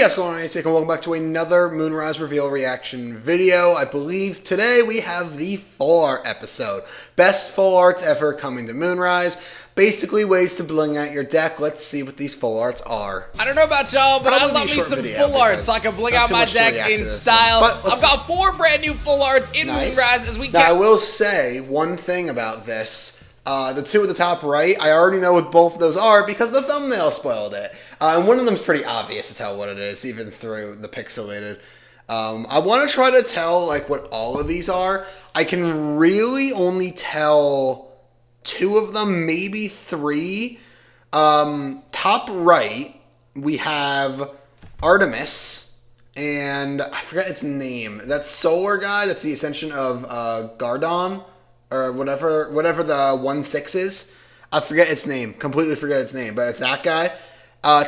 Hey guys, what's going on? And welcome back to another Moonrise reveal reaction video. I believe today we have the full art episode. Best full arts ever coming to Moonrise. Basically ways to bling out your deck. Let's see what these full arts are. I don't know about y'all, but I love me some full arts so I can bling out my deck in style. I've got 4 brand new full arts in Moonrise as we Now I will say one thing about this. The 2 at the top right, I already know what both of those are because the thumbnail spoiled it. And one of them is pretty obvious to tell what it is, even through the pixelated. I want to try to tell like what all of these are. I can really only tell 2 of them, maybe 3. Top right, we have Artemis, and I forget its name. That solar guy, that's the ascension of Gorgon, or whatever the 1/6 is. I forget its name, completely forget its name, but it's that guy.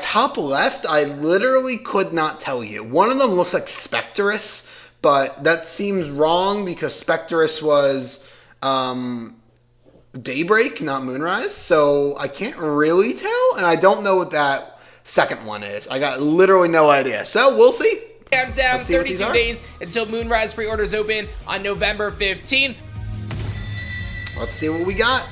Top left, I literally could not tell you. One of them looks like Spectrus, but that seems wrong because Spectrus was Daybreak, not Moonrise, so I can't really tell, and I don't know what that second one is. I got literally no idea, so we'll see. Countdown, 32 days until Moonrise pre-orders open on November 15th. Let's see what we got.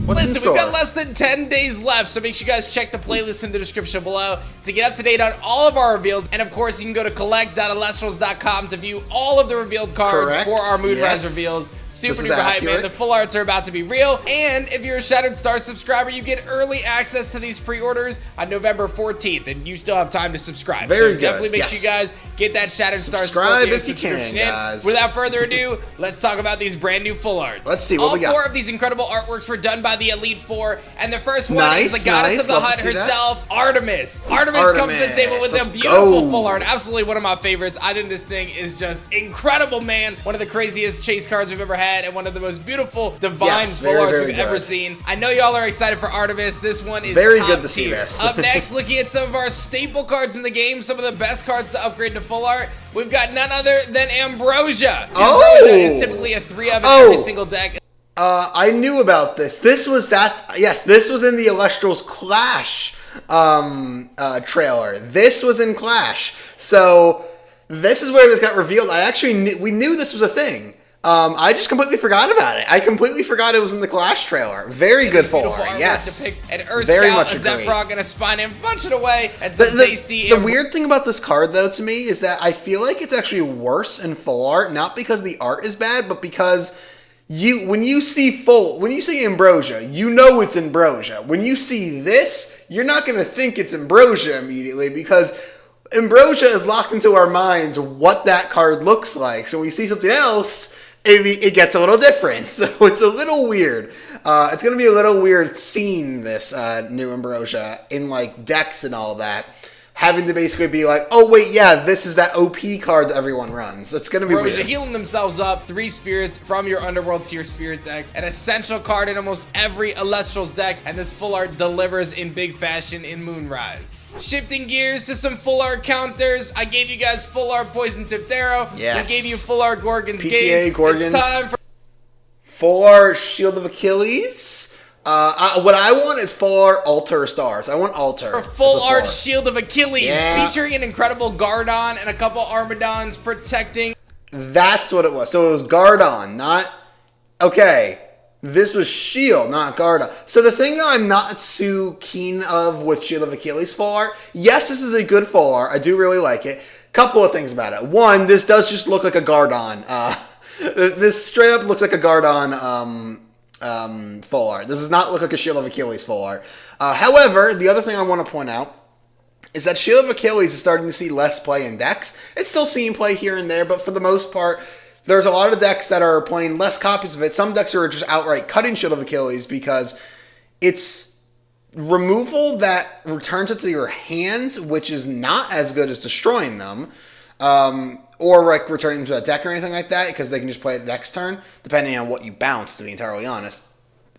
Listen, we've got less than 10 days left, so make sure you guys check the playlist in the description below to get up to date on all of our reveals. And of course, you can go to collect.elestrals.com to view all of the revealed cards for our Moonrise reveals. Super duper hype, man. The full arts are about to be real. And if you're a Shattered Star subscriber, you get early access to these pre-orders on November 14th, and you still have time to subscribe. Very good. Definitely make sure you guys get that Shattered Star subscribe if you can, guys. Without further ado, let's talk about these brand new full arts. Let's see what we got. All 4 of these incredible artworks were done by the Elite 4, and the first one is the goddess of the hunt herself, Artemis. Artemis comes to the table with a beautiful full art. Absolutely one of my favorites. I think this thing is just incredible, man. One of the craziest chase cards we've ever had, and one of the most beautiful divine full arts we've ever seen. I know y'all are excited for Artemis. This one is very good to see this. Up next, looking at some of our staple cards in the game, some of the best cards to upgrade to full art. We've got none other than Ambrosia. Ambrosia is typically a 3 of in every single deck. I knew about this. This was this was in the Elestrals Clash trailer. This was in Clash. So this is where this got revealed. We knew this was a thing. I just completely forgot about it. I completely forgot it was in the Clash trailer. Very good full art, yes. Depicts an Earth Scout, a Zephrog, and a Spine, and punch it away. And some tasty. The weird thing about this card, though, to me, is that I feel like it's actually worse in full art, not because the art is bad, but because when you see Ambrosia, you know it's Ambrosia. When you see this, you're not going to think it's Ambrosia immediately because Ambrosia is locked into our minds what that card looks like. So when we see something else, it gets a little different. So it's a little weird. It's going to be a little weird seeing this new Ambrosia in like decks and all that. Having to basically be like, oh wait, yeah, this is that OP card that everyone runs. It's gonna be weird. Healing themselves up, 3 spirits from your Underworld to your spirit deck. An essential card in almost every Elestrals deck, and this full art delivers in big fashion in Moonrise. Shifting gears to some full art counters. I gave you guys full art Poison Tipped Arrow. Yes. I gave you full art Gorgon's PTA Gorgons. It's time for full art Shield of Achilles. What I want is full art Altar Stars. I want Altar. Full art Shield of Achilles, featuring an incredible Gorgon and a couple Armadons protecting. That's what it was. So it was Gorgon, not... Okay, this was Shield, not Gorgon. So the thing that I'm not too keen of with Shield of Achilles full art, yes, this is a good full art. I do really like it. Couple of things about it. One, this does just look like a Gorgon. This straight up looks like a Gorgon... full art. This does not look like a Shield of Achilles full art. However, the other thing I want to point out is that Shield of Achilles is starting to see less play in decks. It's still seeing play here and there, but for the most part, there's a lot of decks that are playing less copies of it. Some decks are just outright cutting Shield of Achilles because it's removal that returns it to your hands, which is not as good as destroying them. Or like returning them to a deck or anything like that, because they can just play it the next turn, depending on what you bounce, to be entirely honest.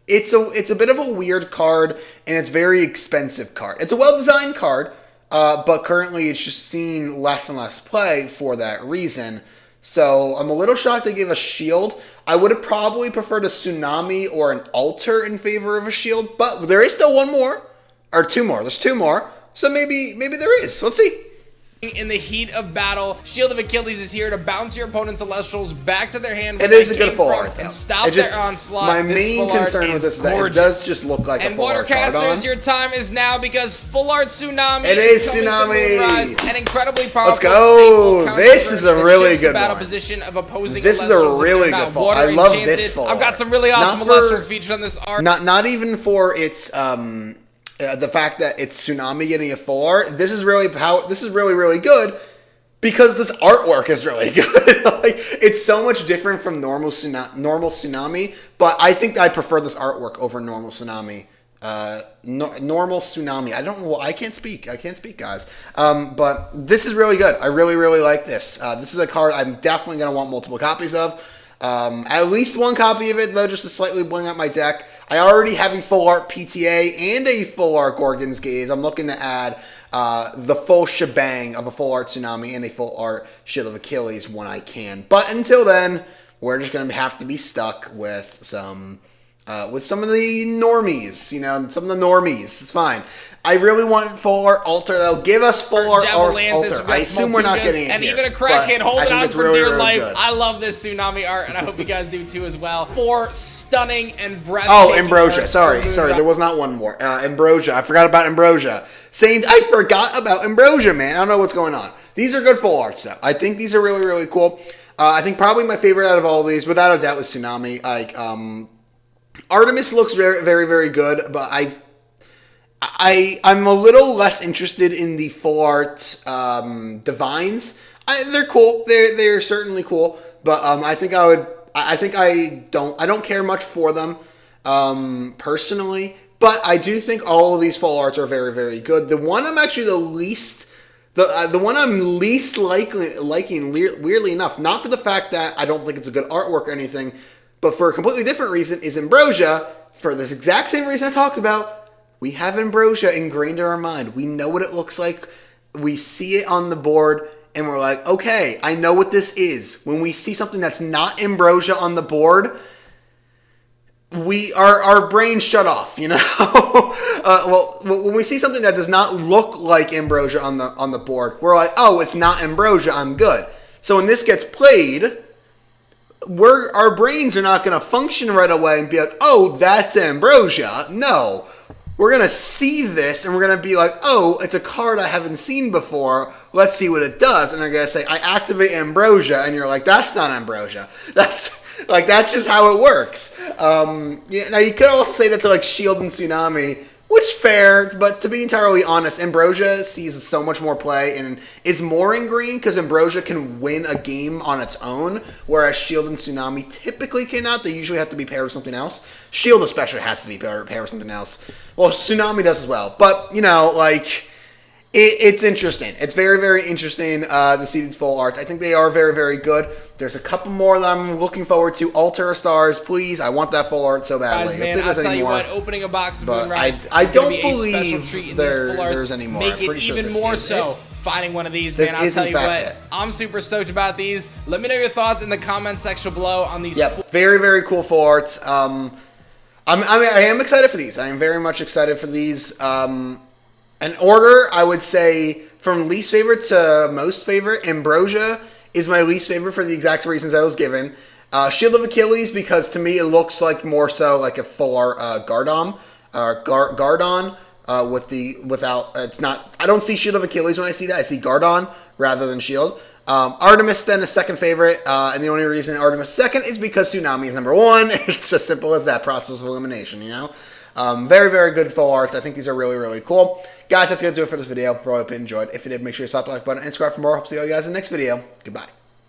It's a bit of a weird card, and it's a very expensive card. It's a well-designed card, but currently it's just seeing less and less play for that reason. So I'm a little shocked they gave a shield. I would have probably preferred a Tsunami or an Altar in favor of a shield, but there is still one more, or 2 more. There's 2 more, so maybe there is. Let's see. In the heat of battle, Shield of Achilles is here to bounce your opponent's Elestrals back to their hand. It is a good full art, and stop their onslaught. My main concern with this is that it does just look like a full art Gorgon. And Watercasters, your time is now because full art Tsunami is coming Tsunami. To Moonrise, an incredibly powerful. Let's go. This is a really good battle one. Position of opposing this is a really good full art. I love this full art. I've got some really awesome Elestrals featured on this art. Not even for its the fact that it's Tsunami getting a full art. This is really really good. Because this artwork is really good. Like, it's so much different from normal Tsunami, but I think I prefer this artwork over normal Tsunami. Normal Tsunami. I don't know. I can't speak, guys. But this is really good. I really, really like this. This is a card I'm definitely going to want multiple copies of. At least one copy of it, though, just to slightly bling out my deck. I already have a full art PTA and a full art Gorgon's Gaze. I'm looking to add the full shebang of a full art Tsunami and a full art Shield of Achilles when I can. But until then, we're just going to have to be stuck with some of the normies, some of the normies. It's fine. I really want full art Alter, though. Give us full art Alter. I assume we're not getting it and here, even a crackhead holding on for dear really life. Good. I love this Tsunami art, and I hope you guys do too as well. For stunning and breathtaking. Oh, Ambrosia. Sorry. There was not one more. Ambrosia. I forgot about Ambrosia. I forgot about Ambrosia, man. I don't know what's going on. These are good full arts, though. I think these are really, really cool. I think probably my favorite out of all of these, without a doubt, was Tsunami. Artemis looks very, very, very good, but I'm a little less interested in the full art Divines. They're cool. They're certainly cool, but I don't care much for them personally. But I do think all of these full arts are very, very good. The one I'm actually the one I'm least liking, weirdly enough, not for the fact that I don't think it's a good artwork or anything, but for a completely different reason, is Ambrosia. For this exact same reason I talked about, we have Ambrosia ingrained in our mind. We know what it looks like. We see it on the board, and we're like, okay, I know what this is. When we see something that's not Ambrosia on the board, our brains shut off, well, when we see something that does not look like Ambrosia on the board, we're like, oh, it's not Ambrosia, I'm good. So when this gets played, our brains are not going to function right away and be like, oh, that's Ambrosia. No, we're going to see this and we're going to be like, oh, it's a card I haven't seen before. Let's see what it does. And they're going to say, I activate Ambrosia. And you're like, that's not Ambrosia. That's just how it works. Now, you could also say that to Shield and Tsunami, which fair, but to be entirely honest, Ambrosia sees so much more play and is more in green because Ambrosia can win a game on its own, whereas Shield and Tsunami typically cannot. They usually have to be paired with something else. Shield especially has to be paired with something else. Well, Tsunami does as well, but, it's interesting. It's very, very interesting to see these full arts. I think they are very, very good. There's a couple more that I'm looking forward to. Alter Stars, please. I want that full art so badly. Guys, man, I'll tell you what, opening a box of Moonrise I don't believe there's any more. Make it even more so finding one of these, man. I'll tell you what, I'm super stoked about these. Let me know your thoughts in the comments section below on these. Yep, very, very cool full arts. I am excited for these. I am very much excited for these. In order, I would say from least favorite to most favorite, Ambrosia is my least favorite for the exact reasons I was given. Shield of Achilles, because to me it looks like more so like a full art Gardon. It's not. I don't see Shield of Achilles when I see that. I see Gardon rather than Shield. Artemis then is second favorite, and the only reason Artemis is second is because Tsunami is number one. It's as simple as that. Process of elimination, Very, very good full arts. I think these are really, really cool. Guys, that's going to do it for this video. I hope you enjoyed. If you did, make sure you slap the like button and subscribe for more. Hope to see you guys in the next video. Goodbye.